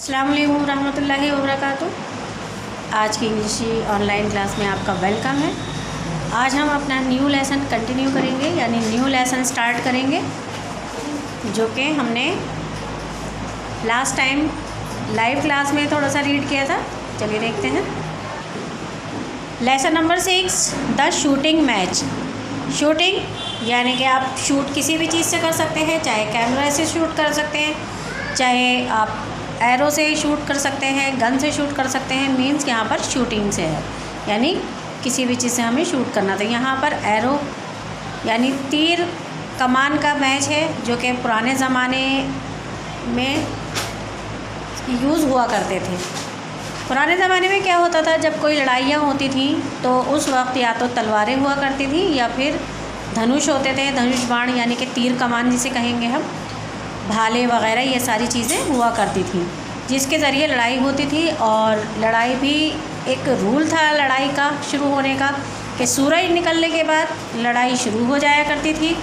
अस्सलाम वालेकुम रहमतुल्लाहि व बरकातुहू। आज की इंग्लिश ऑनलाइन क्लास में आपका वेलकम है। आज हम अपना न्यू लेसन कंटिन्यू करेंगे, यानी न्यू लेसन स्टार्ट करेंगे, जो कि हमने लास्ट टाइम लाइव क्लास में थोड़ा सा रीड किया था। चलिए देखते हैं। Lesson number 6, the shooting match. Shooting यानी कि आप शूट किसी भी चीज़ से कर सकते हैं, चाहे कैमरा से शूट कर सकते हैं, चाहे आप एरो से शूट कर सकते हैं, गन से शूट कर सकते हैं। मींस यहाँ पर शूटिंग से है, यानी किसी भी चीज़ से हमें शूट करना था। यहाँ पर एरो यानी तीर कमान का मैच है, जो कि पुराने ज़माने में यूज़ हुआ करते थे। पुराने ज़माने में क्या होता था, जब कोई लड़ाइयाँ होती थी तो उस वक्त या तो तलवारें हुआ करती थी या फिर धनुष होते थे, धनुष बाण यानी कि तीर कमान जिसे कहेंगे हम, भाले वगैरह, ये सारी चीज़ें हुआ करती थी, जिसके ज़रिए लड़ाई होती थी। और लड़ाई भी एक रूल था लड़ाई का शुरू होने का, कि सूरज निकलने के बाद लड़ाई शुरू हो जाया करती थी,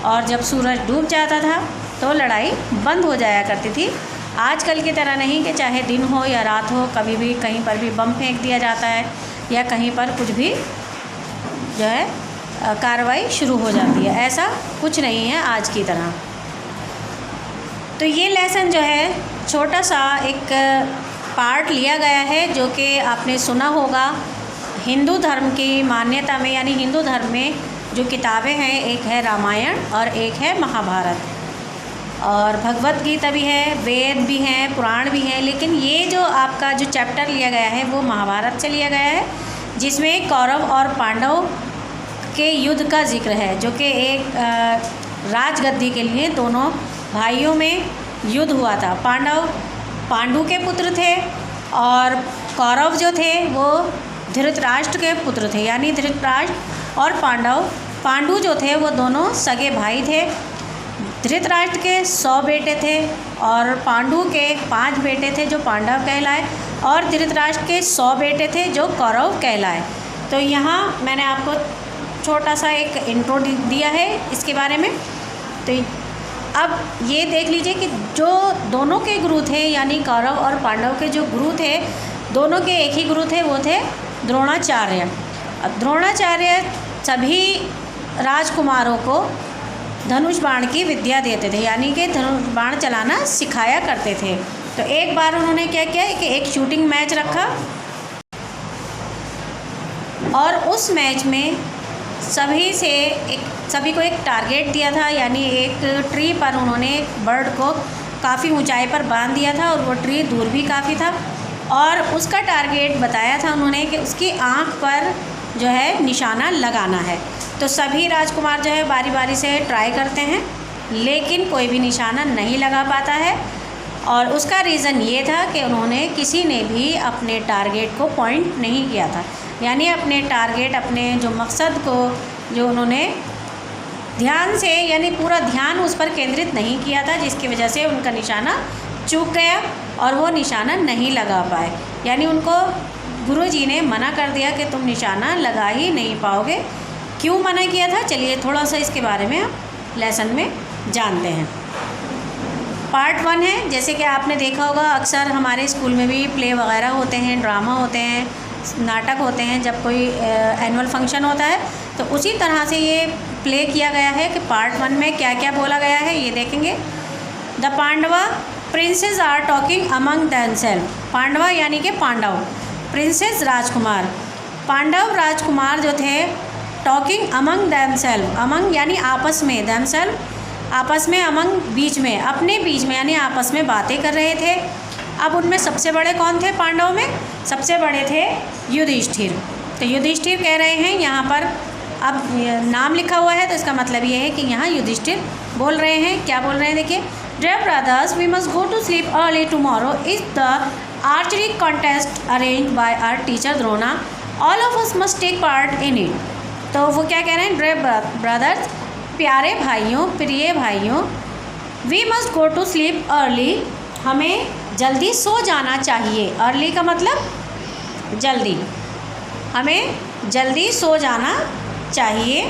और जब सूरज डूब जाता था तो लड़ाई बंद हो जाया करती थी। आजकल की तरह नहीं कि चाहे दिन हो या रात हो, कभी भी कहीं पर भी बम फेंक दिया जाता है या कहीं पर कुछ भी जो है कार्रवाई शुरू हो जाती है। ऐसा कुछ नहीं है आज की तरह। तो ये लेसन जो है छोटा सा एक पार्ट लिया गया है, जो कि आपने सुना होगा हिंदू धर्म की मान्यता में, यानी हिंदू धर्म में जो किताबें हैं, एक है रामायण और एक है महाभारत, और भगवत गीता भी है, वेद भी हैं, पुराण भी हैं। लेकिन ये जो आपका जो चैप्टर लिया गया है वो महाभारत से लिया गया है, जिसमें कौरव और पांडव के युद्ध का जिक्र है, जो कि एक राजगद्दी के लिए दोनों भाइयों में युद्ध हुआ था। पांडु के पुत्र थे और कौरव जो थे वो धृतराष्ट्र के पुत्र थे, यानी धृतराष्ट्र और पांडु जो थे वो दोनों सगे भाई थे। धृतराष्ट्र के 100 बेटे थे और पांडु के 5 बेटे थे जो पांडव कहलाए, और धृतराष्ट्र के 100 बेटे थे जो कौरव कहलाए। तो यहाँ मैंने आपको छोटा सा एक इंट्रो दिया है इसके बारे में। तो अब ये देख लीजिए कि जो दोनों के गुरु थे, यानी कौरव और पांडव के जो गुरु थे, दोनों के एक ही गुरु थे, वो थे द्रोणाचार्य। अब द्रोणाचार्य सभी राजकुमारों को धनुष बाण की विद्या देते थे, यानी कि धनुष बाण चलाना सिखाया करते थे। तो एक बार उन्होंने क्या किया कि एक शूटिंग मैच रखा, और उस मैच में सभी को एक टारगेट दिया था, यानी एक ट्री पर उन्होंने बर्ड को काफ़ी ऊंचाई पर बांध दिया था, और वो ट्री दूर भी काफ़ी था, और उसका टारगेट बताया था उन्होंने कि उसकी आँख पर जो है निशाना लगाना है। तो सभी राजकुमार जो है बारी बारी से ट्राई करते हैं, लेकिन कोई भी निशाना नहीं लगा पाता है। और उसका रीज़न ये था कि उन्होंने किसी ने भी अपने टारगेट को पॉइंट नहीं किया था, यानी अपने टारगेट, अपने जो मकसद को जो उन्होंने ध्यान से, यानी पूरा ध्यान उस पर केंद्रित नहीं किया था, जिसकी वजह से उनका निशाना चूक गया और वो निशाना नहीं लगा पाए। यानी उनको गुरुजी ने मना कर दिया कि तुम निशाना लगा ही नहीं पाओगे। क्यों मना किया था, चलिए थोड़ा सा इसके बारे में आप लेसन में जानते हैं। पार्ट 1 है, जैसे कि आपने देखा होगा अक्सर हमारे स्कूल में भी प्ले वगैरह होते हैं, ड्रामा होते हैं, नाटक होते हैं, जब कोई एनुअल फंक्शन होता है तो उसी तरह से ये प्ले किया गया है कि पार्ट 1 में क्या क्या बोला गया है ये देखेंगे। The Pandava princes are talking among themselves. Pandava यानी कि पांडव, प्रिंसेस राजकुमार, पांडव राजकुमार जो थे, टॉकिंग अमंग देमसेल्फ, अमंग यानी आपस में, देमसेल्फ आपस में, अमंग बीच में, अपने बीच में, यानी आपस में बातें कर रहे थे। अब उनमें सबसे बड़े कौन थे पांडवों में, सबसे बड़े थे युधिष्ठिर। तो युधिष्ठिर कह रहे हैं, यहाँ पर अब नाम लिखा हुआ है तो इसका मतलब ये है कि यहाँ युधिष्ठिर बोल रहे हैं। क्या बोल रहे हैं देखिए, dear brothers we must go to sleep early tomorrow is the archery contest arrange by our teacher Drona, all of us must take part in it. तो वो क्या कह रहे हैं, डियर ब्रदर्स, प्यारे भाइयों, प्रिय भाइयों, we must go to sleep early, हमें जल्दी सो जाना चाहिए। अर्ली का मतलब जल्दी, हमें जल्दी सो जाना चाहिए।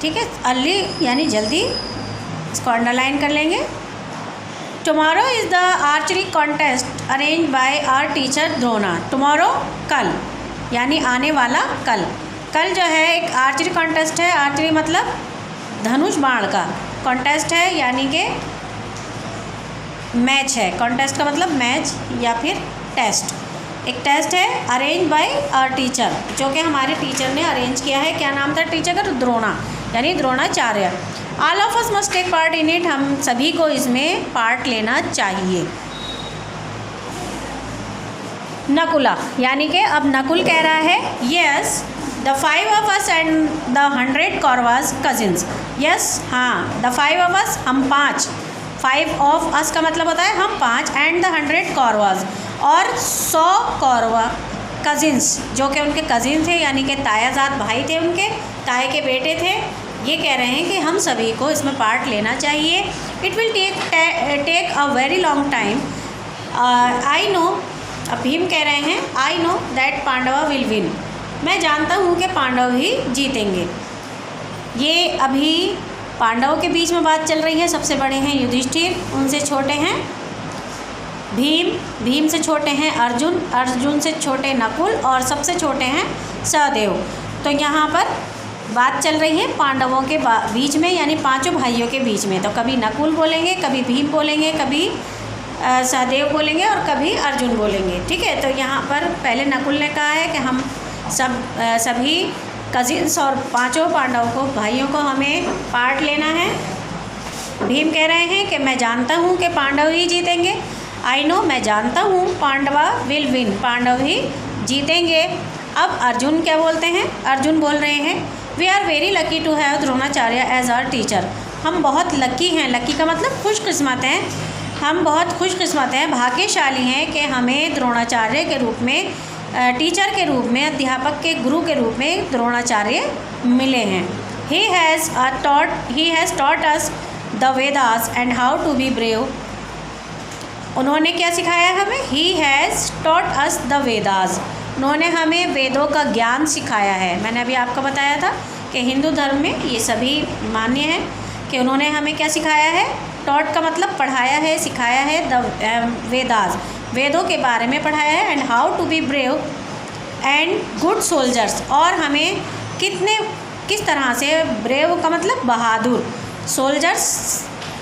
ठीक है, अर्ली यानी जल्दी, इसको अंडरलाइन कर लेंगे। Tomorrow is the archery contest arrange by our teacher Drona. Tomorrow कल, यानी आने वाला कल। कल जो है एक आर्चरी कॉन्टेस्ट है, आर्चरी मतलब धनुष बाण का, कॉन्टेस्ट है यानी कि मैच है। कॉन्टेस्ट का मतलब मैच या फिर टेस्ट, एक टेस्ट है अरेंज बाय आवर टीचर, जो कि हमारे टीचर ने अरेंज किया है। क्या नाम था टीचर का? द्रोणा, यानी Dronacharya. All of us must take part in it, हम सभी को इसमें पार्ट लेना चाहिए। नकुला, यानी कि अब नकुल कह रहा है yes the 5 of us and the 100 Kauravas cousins. Yes, हाँ, द 5 of us, हम 5, 5 of us का मतलब होता है हम 5, एंड द 100 कौरवास, और 100 कौरवा कजिन्स, जो कि उनके कजिन थे, यानी कि तायाजाद भाई थे, उनके ताए के बेटे थे। ये कह रहे हैं कि हम सभी को इसमें पार्ट लेना चाहिए। It will take a very long time. I know, अब भीम कह रहे हैं I know that Pandava will win, मैं जानता हूँ कि पांडव ही जीतेंगे। ये अभी पांडवों के बीच में बात चल रही है। सबसे बड़े हैं युधिष्ठिर, उनसे छोटे हैं भीम, भीम से छोटे हैं अर्जुन, अर्जुन से छोटे नकुल, और सबसे छोटे हैं सहदेव। तो यहाँ पर बात चल रही है पांडवों के बीच में, यानी पांचों भाइयों के बीच में। तो कभी नकुल बोलेंगे, कभी भीम बोलेंगे, कभी सहदेव बोलेंगे, और कभी अर्जुन बोलेंगे। ठीक है, तो यहाँ पर पहले नकुल ने कहा है कि हम सभी कजिन्स और पांचों पांडवों को, भाइयों को हमें पार्ट लेना है। भीम कह रहे हैं कि मैं जानता हूँ कि पांडव ही जीतेंगे। आई नो, मैं जानता हूँ पांडवा विल विन, पांडव ही जीतेंगे। अब अर्जुन क्या बोलते हैं? अर्जुन बोल रहे हैं we are very lucky to have Dronacharya as our teacher. हम बहुत लकी हैं, लकी का मतलब खुशकिस्मत हैं, हम बहुत खुशकिस्मत हैं, भाग्यशाली हैं कि हमें द्रोणाचार्य के रूप में, टीचर के रूप में, अध्यापक के गुरु के रूप में द्रोणाचार्य मिले हैं। He has taught us the Vedas and how to be brave. उन्होंने क्या सिखाया हमें? He has taught us the Vedas, उन्होंने हमें वेदों का ज्ञान सिखाया है। मैंने अभी आपको बताया था कि हिंदू धर्म में ये सभी मान्य है कि उन्होंने हमें क्या सिखाया है? टॉट का मतलब पढ़ाया है, सिखाया है, द वेदास, वेदों के बारे में पढ़ाया है, and how to be brave and good soldiers, और हमें किस तरह से, ब्रेव का मतलब बहादुर, सोल्जर्स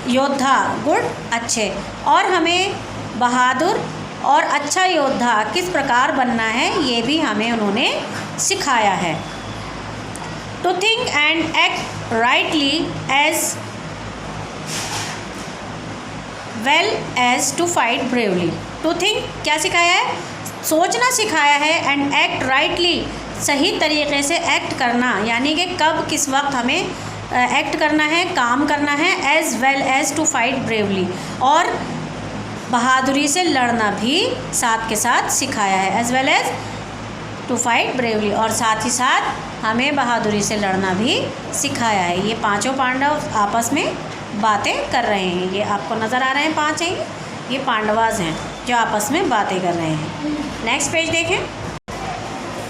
योद्धा, गुड अच्छे, और हमें बहादुर और अच्छा योद्धा किस प्रकार बनना है ये भी हमें उन्होंने सिखाया है। To think and act rightly as well as to fight bravely. To think क्या सिखाया है? सोचना सिखाया है, एंड एक्ट राइटली, सही तरीके से एक्ट करना, यानी कि कब किस वक्त हमें एक्ट करना है, काम करना है, as well as to fight bravely, और बहादुरी से लड़ना भी साथ के साथ सिखाया है, as well as to fight bravely, और साथ ही साथ हमें बहादुरी से लड़ना भी सिखाया है। ये पांचों पांडव आपस में बातें कर रहे हैं। ये आपको नज़र आ रहे हैं, 5 हैं, ये पांडवाज हैं जो आपस में बातें कर रहे हैं। नेक्स्ट पेज देखें।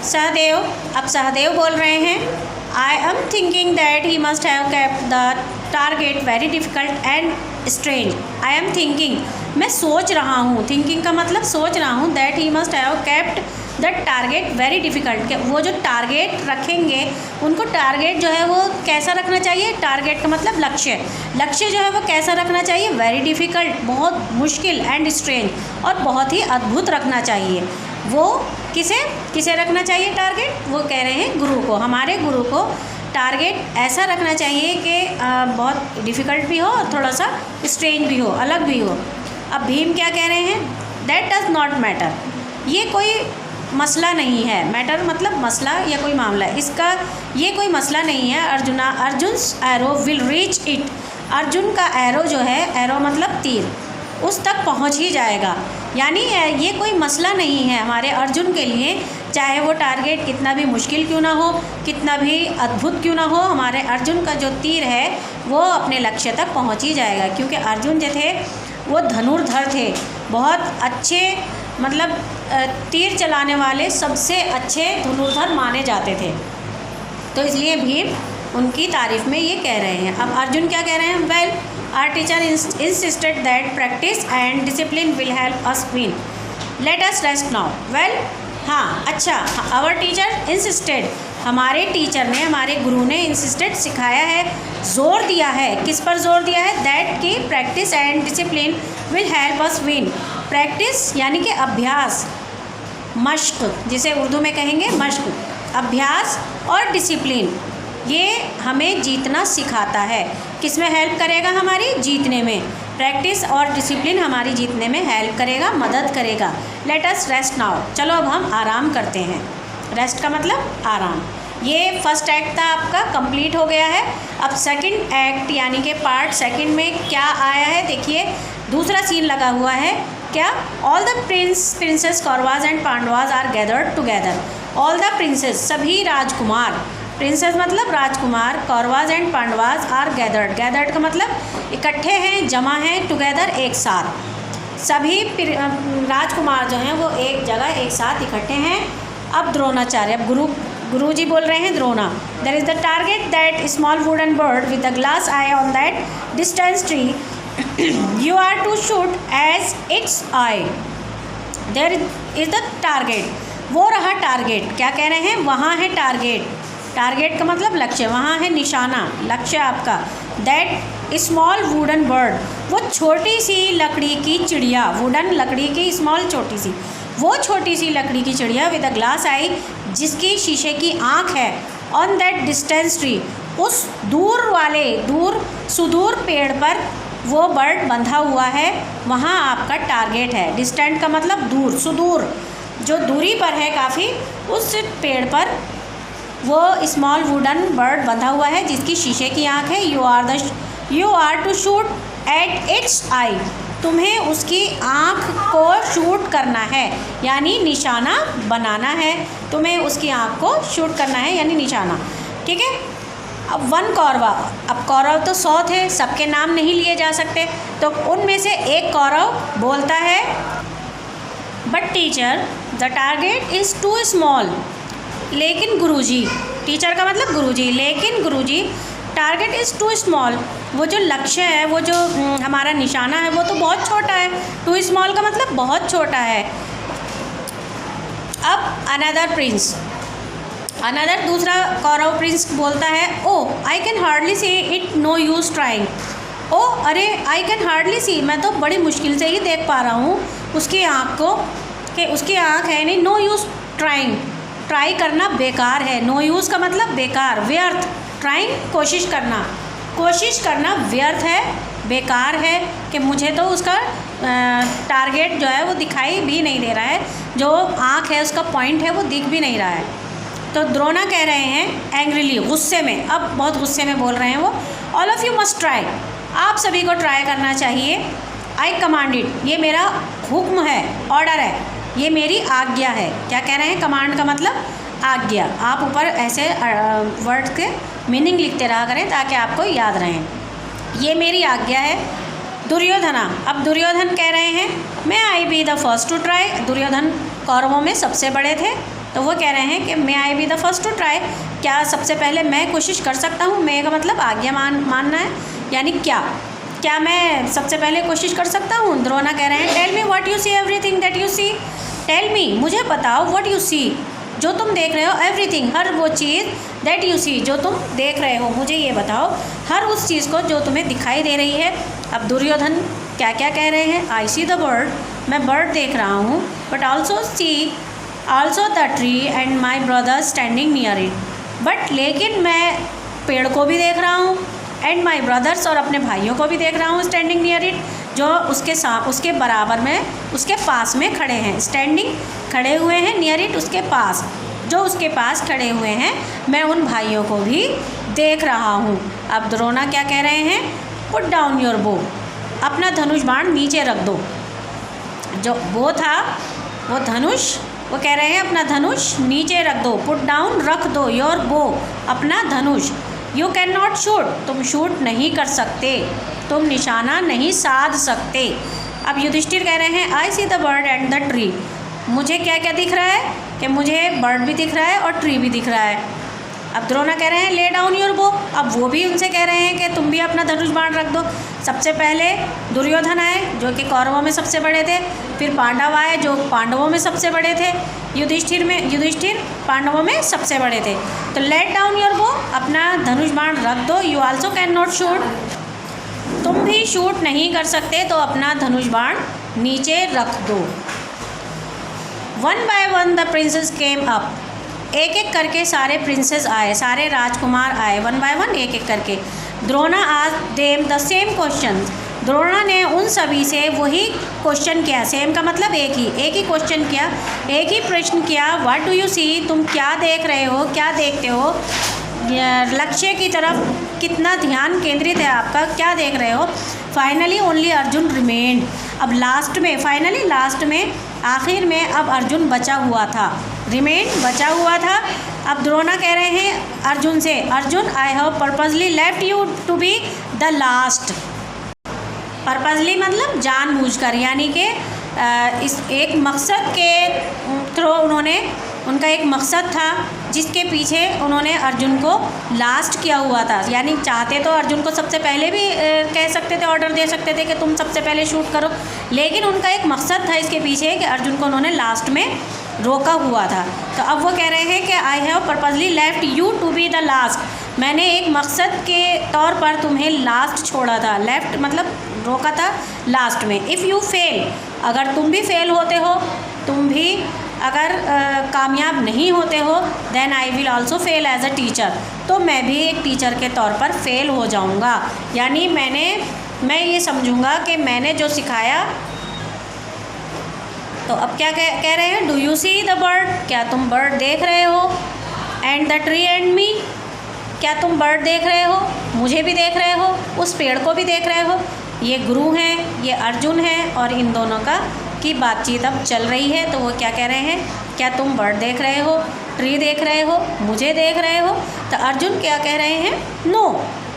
सहदेव, अब सहदेव बोल रहे हैं I am thinking that he must have kept the target very difficult and strange. I am thinking, मैं सोच रहा हूँ, थिंकिंग का मतलब सोच रहा हूँ, that he must have kept the target very difficult, वो जो टारगेट रखेंगे उनको टारगेट जो है वो कैसा रखना चाहिए? टारगेट का मतलब लक्ष्य, लक्ष्य जो है वो कैसा रखना चाहिए? वेरी डिफ़िकल्ट, बहुत मुश्किल, एंड स्ट्रेंज, और बहुत ही अद्भुत रखना चाहिए। वो किसे रखना चाहिए टारगेट? वो कह रहे हैं गुरु को, हमारे गुरु को टारगेट ऐसा रखना चाहिए कि बहुत डिफ़िकल्ट भी हो और थोड़ा सा स्ट्रेंज भी हो, अलग भी हो। अब भीम क्या कह रहे हैं? दैट डज़ नॉट मैटर, ये कोई मसला नहीं है। मैटर मतलब मसला या कोई मामला, इसका ये कोई मसला नहीं है। Arjun's arrow will reach it, Arjun का एरो जो है, एरो मतलब तीर, उस तक पहुंच ही जाएगा। यानी ये कोई मसला नहीं है हमारे अर्जुन के लिए, चाहे वो टारगेट कितना भी मुश्किल क्यों ना हो, कितना भी अद्भुत क्यों ना हो, हमारे अर्जुन का जो तीर है वो अपने लक्ष्य तक पहुंच ही जाएगा। क्योंकि अर्जुन जो थे वो धनुर्धर थे, बहुत अच्छे, मतलब तीर चलाने वाले सबसे अच्छे धनुर्धर माने जाते थे। तो इसलिए भीम उनकी तारीफ़ में ये कह रहे हैं। अब अर्जुन क्या कह रहे हैं? Well our teacher insisted that practice and discipline will help us win, let us rest now. Well हाँ, अच्छा, आवर टीचर इंसिस्टेड, हमारे टीचर ने, हमारे गुरु ने इंसिस्टेड सिखाया है, जोर दिया है। किस पर जोर दिया है? दैट की practice and discipline will help us win. Practice यानी कि अभ्यास, मश्क जिसे उर्दू में कहेंगे मश्क, अभ्यास और डिसिप्लिन ये हमें जीतना सिखाता है। किस में हेल्प करेगा? हमारी जीतने में। प्रैक्टिस और डिसिप्लिन हमारी जीतने में हेल्प करेगा, मदद करेगा। लेट अस रेस्ट नाउ, चलो अब हम आराम करते हैं। रेस्ट का मतलब आराम। ये फर्स्ट एक्ट था आपका, कंप्लीट हो गया है। अब सेकंड एक्ट यानी कि पार्ट सेकंड में क्या आया है देखिए, दूसरा सीन लगा हुआ है। क्या? All the princes Kauravas and Pandavas are gathered together. All the princes, सभी राजकुमार, प्रिंसेस मतलब राजकुमार, Kauravas and Pandavas are gathered, gathered का मतलब इकट्ठे हैं, जमा हैं, टुगेदर एक साथ। सभी राजकुमार जो हैं वो एक जगह एक साथ इकट्ठे हैं। अब द्रोणाचार्य, अब गुरु जी बोल रहे हैं Drona, there is the target that small wooden bird with the glass eye on that distance tree, you are to shoot as its eye. There is the target, वो रहा टारगेट। क्या कह रहे हैं? वहाँ है टारगेट, टारगेट का मतलब लक्ष्य, वहाँ है निशाना, लक्ष्य आपका। दैट स्मॉल वुडन बर्ड, वो छोटी सी लकड़ी की चिड़िया, वुडन लकड़ी की, स्मॉल छोटी सी, वो छोटी सी लकड़ी की चिड़िया विद अ ग्लास आई, जिसकी शीशे की आँख है। ऑन दैट डिस्टेंस ट्री, उस दूर वाले, दूर सुदूर पेड़ पर वो बर्ड बंधा हुआ है, वहाँ आपका टारगेट है। डिस्टेंट का मतलब दूर, सुदूर, जो दूरी पर है काफ़ी, उस पेड़ पर वो स्मॉल वुडन बर्ड बंधा हुआ है जिसकी शीशे की आँख है। You are to shoot at its eye, तुम्हें उसकी आँख को शूट करना है यानी निशाना बनाना है, तुम्हें उसकी आँख को शूट करना है यानी निशाना। ठीक है। अब वन कौरवा, अब कौरव तो 100 थे, सबके नाम नहीं लिए जा सकते, तो उनमें से एक कौरव बोलता है, but teacher the target is too small. लेकिन गुरुजी, टीचर का मतलब गुरुजी, लेकिन गुरुजी टारगेट इज़ टू स्मॉल, वो जो लक्ष्य है, वो जो हमारा निशाना है वो तो बहुत छोटा है। टू स्मॉल का मतलब बहुत छोटा है। अब अनदर प्रिंस, अनदर दूसरा कौरव प्रिंस बोलता है, oh I can hardly see it, no use trying. Oh अरे, आई कैन हार्डली सी, मैं तो बड़ी मुश्किल से ही देख पा रहा हूँ उसकी आँख को, कि उसकी आँख है नहीं, नो यूज़ ट्राइंग, ट्राई करना बेकार है। नो यूज़ का मतलब बेकार, व्यर्थ। ट्राइंग कोशिश करना, कोशिश करना व्यर्थ है, बेकार है, कि मुझे तो उसका टारगेट जो है वो दिखाई भी नहीं दे रहा है, जो आँख है उसका पॉइंट है वो दिख भी नहीं रहा है। तो द्रोणा कह रहे हैं एंग्रीली, गुस्से में, अब बहुत गुस्से में बोल रहे हैं वो, all of you must try, आप सभी को ट्राई करना चाहिए। आई कमांड इट, ये मेरा हुक्म है, ऑर्डर है, ये मेरी आज्ञा है। क्या कह रहे हैं? कमांड का मतलब आज्ञा। आप ऊपर ऐसे वर्ड के मीनिंग लिखते रहा करें ताकि आपको याद रहें। ये मेरी आज्ञा है। दुर्योधना, अब दुर्योधन कह रहे हैं, मैं I be the first to try. Duryodhan कौरवों में सबसे बड़े थे, तो वो कह रहे हैं कि मैं I be the first to try, क्या सबसे पहले मैं कोशिश कर सकता हूँ? मैं का मतलब आज्ञा मानना है, यानी क्या मैं सबसे पहले कोशिश कर सकता हूँ? द्रोणा कह रहे हैं, tell me what you see, everything that you see. Tell me, मुझे बताओ, व्हाट यू सी, जो तुम देख रहे हो, एवरीथिंग, हर वो चीज़, दैट यू सी, जो तुम देख रहे हो, मुझे ये बताओ हर उस चीज़ को जो तुम्हें दिखाई दे रही है। अब दुर्योधन क्या क्या कह रहे हैं? आई सी द बर्ड, मैं बर्ड देख रहा हूँ, but also the tree and my brother standing near it, but लेकिन मैं पेड़ को भी देख रहा हूँ, एंड माई ब्रदर्स, और अपने भाइयों को भी देख रहा हूँ, स्टैंडिंग नियर इट, जो उसके बराबर में, उसके पास में खड़े हैं। स्टैंडिंग खड़े हुए हैं, नियर इट उसके पास, जो उसके पास खड़े हुए हैं, मैं उन भाइयों को भी देख रहा हूँ। अब द्रोणा क्या कह रहे हैं? पुट डाउन योर बो, अपना धनुष बाण नीचे रख दो। जो बो था वो धनुष, वो कह रहे हैं अपना धनुष नीचे रख दो, पुट डाउन रख दो, योर बो अपना धनुष। यू कैन नॉट शूट, तुम शूट नहीं कर सकते, तुम निशाना नहीं साध सकते। अब युधिष्ठिर कह रहे हैं, I see the bird and the tree, मुझे क्या क्या दिख रहा है? कि मुझे बर्ड भी दिख रहा है और ट्री भी दिख रहा है। अब द्रोणा कह रहे हैं ले डाउन योर बो। अब वो भी उनसे कह रहे हैं कि तुम भी अपना धनुष बाण रख दो। सबसे पहले दुर्योधन आए जो कि कौरवों में सबसे बड़े थे, फिर पांडव आए जो पांडवों में सबसे बड़े थे, युधिष्ठिर पांडवों में सबसे बड़े थे। तो लेट डाउन योर बो, अपना धनुष बाण रख दो। You also can not shoot, तुम भी शूट नहीं कर सकते तो अपना धनुष बाण नीचे रख दो। One by one the princess came up, एक एक करके सारे प्रिंसेस आए, सारे राजकुमार आए, वन बाय वन एक एक करके। Drona asked them the same question, Drona ने उन सभी से वही क्वेश्चन किया। सेम का मतलब एक ही क्वेश्चन किया, एक ही प्रश्न किया। व्हाट डू यू सी, तुम क्या देख रहे हो, क्या देखते हो, लक्ष्य की तरफ कितना ध्यान केंद्रित है आपका, क्या देख रहे हो। फाइनली ओनली अर्जुन रिमेन्ड, अब लास्ट में, फाइनली लास्ट में, आखिर में अब अर्जुन बचा हुआ था। रिमेन बचा हुआ था। अब द्रोणा कह रहे हैं अर्जुन से, Arjun I have purposely left you to be the last. Purposely मतलब जानबूझकर, यानी कि इस एक मकसद के थ्रू उन्होंने, उनका एक मकसद था जिसके पीछे उन्होंने अर्जुन को लास्ट किया हुआ था। यानी चाहते तो अर्जुन को सबसे पहले भी कह सकते थे, ऑर्डर दे सकते थे कि तुम सबसे पहले शूट करो, लेकिन उनका एक मकसद था इसके पीछे कि अर्जुन को उन्होंने लास्ट में रोका हुआ था। तो अब वो कह रहे हैं कि I have purposely left you to be the last, मैंने एक मकसद के तौर पर तुम्हें लास्ट छोड़ा था। लेफ्ट मतलब रोका था लास्ट में। इफ़ यू फेल, अगर तुम भी फेल होते हो, तुम भी अगर कामयाब नहीं होते हो, then I will also fail as a teacher, तो मैं भी एक टीचर के तौर पर फेल हो जाऊंगा। यानी मैं ये समझूंगा कि मैंने जो सिखाया। तो अब क्या कह रहे हैं, do you see the bird, क्या तुम बर्ड देख रहे हो, and the tree and me, क्या तुम बर्ड देख रहे हो, मुझे भी देख रहे हो, उस पेड़ को भी देख रहे हो। ये गुरु हैं, ये अर्जुन हैं, और इन दोनों की बातचीत अब चल रही है। तो वो क्या कह रहे हैं, क्या तुम बर्ड देख रहे हो, ट्री देख रहे हो, मुझे देख रहे हो। तो अर्जुन क्या कह रहे हैं, नो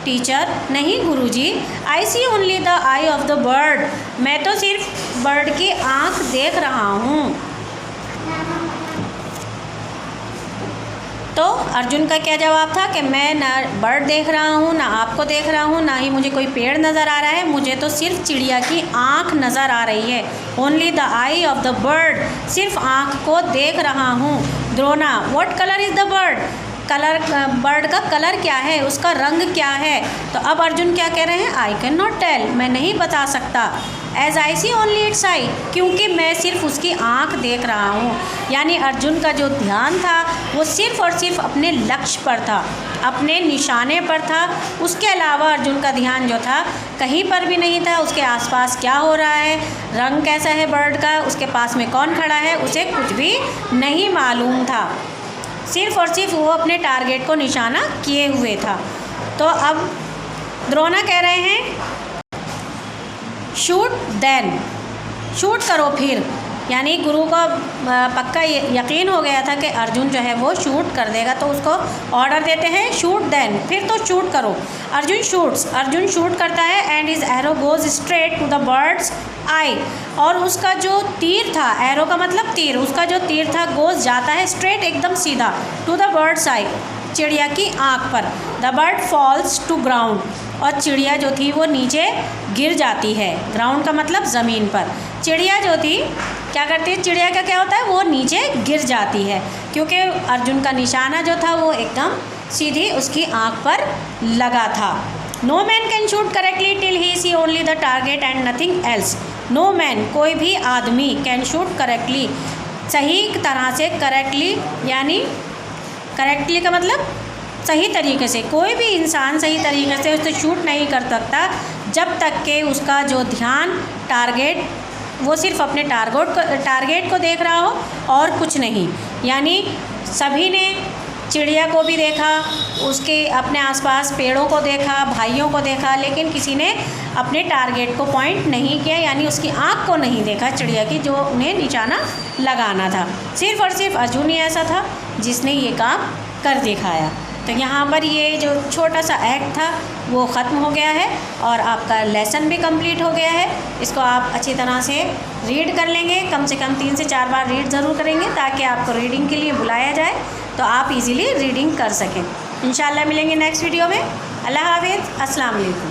टीचर, नहीं guruji, I see only the eye of the bird, मैं तो सिर्फ बर्ड की आँख देख रहा हूँ। तो अर्जुन का क्या जवाब था कि मैं ना बर्ड देख रहा हूँ, ना आपको देख रहा हूँ, ना ही मुझे कोई पेड़ नज़र आ रहा है, मुझे तो सिर्फ चिड़िया की आँख नज़र आ रही है। Only the eye of the bird, सिर्फ आँख को देख रहा हूँ। Drona, what colour is the bird, colour, bird का कलर क्या है, उसका रंग क्या है। तो अब अर्जुन क्या कह रहे हैं, आई कैन नॉट टेल, मैं नहीं बता सकता। As I see only its eye, क्योंकि मैं सिर्फ उसकी आँख देख रहा हूँ। यानी अर्जुन का जो ध्यान था वो सिर्फ और सिर्फ अपने लक्ष्य पर था, अपने निशाने पर था। उसके अलावा अर्जुन का ध्यान जो था कहीं पर भी नहीं था। उसके आसपास क्या हो रहा है, रंग कैसा है बर्ड का, उसके पास में कौन खड़ा है, उसे कुछ भी नहीं मालूम था। सिर्फ और सिर्फ वो अपने टारगेट को निशाना किए हुए था। तो अब द्रोणा कह रहे हैं शूट देन, शूट करो फिर। यानी गुरु को पक्का यकीन हो गया था कि अर्जुन जो है वो शूट कर देगा, तो उसको ऑर्डर देते हैं शूट देन, फिर तो शूट करो। अर्जुन शूट्स, अर्जुन शूट करता है, and his arrow goes straight to the bird's eye, और उसका जो तीर था, एरो का मतलब तीर, उसका जो तीर था गोज जाता है स्ट्रेट, एकदम सीधा, टू द बर्ड्स आई, चिड़िया की आँख पर। The bird falls to ground, और चिड़िया जो थी वो नीचे गिर जाती है। ग्राउंड का मतलब ज़मीन पर। चिड़िया जो थी क्या करती है, चिड़िया का क्या होता है, वो नीचे गिर जाती है, क्योंकि अर्जुन का निशाना जो था वो एकदम सीधी उसकी आँख पर लगा था। No man can shoot correctly till he see only the target and nothing else. No man, कोई भी आदमी, कैन शूट करेक्टली, सही तरह से, करेक्टली यानी करेक्टली का मतलब सही तरीके से, कोई भी इंसान सही तरीके से उसे शूट नहीं कर सकता जब तक कि उसका जो ध्यान, टारगेट, वो सिर्फ अपने टारगेट को देख रहा हो और कुछ नहीं। यानी सभी ने चिड़िया को भी देखा, उसके अपने आसपास पेड़ों को देखा, भाइयों को देखा, लेकिन किसी ने अपने टारगेट को पॉइंट नहीं किया, यानी उसकी आँख को नहीं देखा चिड़िया की, जो उन्हें निशाना लगाना था। सिर्फ और सिर्फ अर्जुन ही ऐसा था जिसने ये काम कर दिखाया। तो यहाँ पर ये जो छोटा सा एक्ट था वो ख़त्म हो गया है और आपका लेसन भी कंप्लीट हो गया है। इसको आप अच्छी तरह से रीड कर लेंगे, कम से कम 3 से 4 बार रीड ज़रूर करेंगे, ताकि आपको रीडिंग के लिए बुलाया जाए तो आप इजीली रीडिंग कर सकें। इंशाल्लाह मिलेंगे नेक्स्ट वीडियो में। अल्लाह हाफ़िज़, अस्सलाम वालेकुम।